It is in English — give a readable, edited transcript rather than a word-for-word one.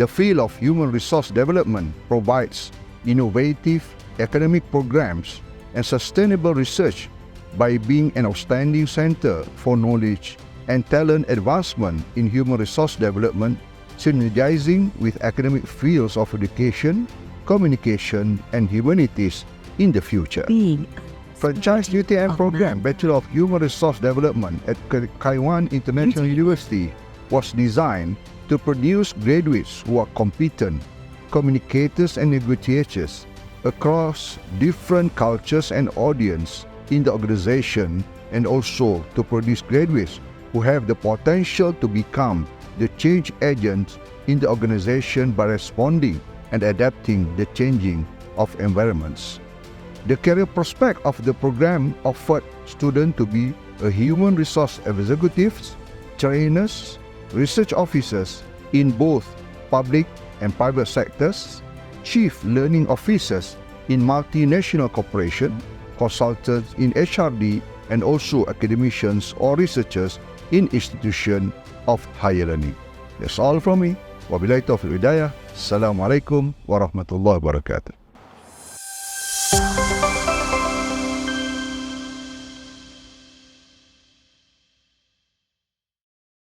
The field of human resource development provides innovative academic programs and sustainable research by being an outstanding center for knowledge and talent advancement in human resource development, synergizing with academic fields of education, communication, and humanities in the future. Franchise UTM program, Bachelor of Human Resource Development at Qaiwan International University, was designed to produce graduates who are competent communicators and negotiators across different cultures and audience in the organization, and also to produce graduates who have the potential to become the change agents in the organization by responding and adapting the changing of environments. The career prospect of the program offered students to be a human resource executives, trainers, research officers in both public and private sectors, chief learning officers in multinational corporations, consultants in HRD, and also academicians or researchers in institutions of higher learning. That's all from me. Wabillahi taufiq hidayah. Assalamu alaikum warahmatullahi wabarakatuh.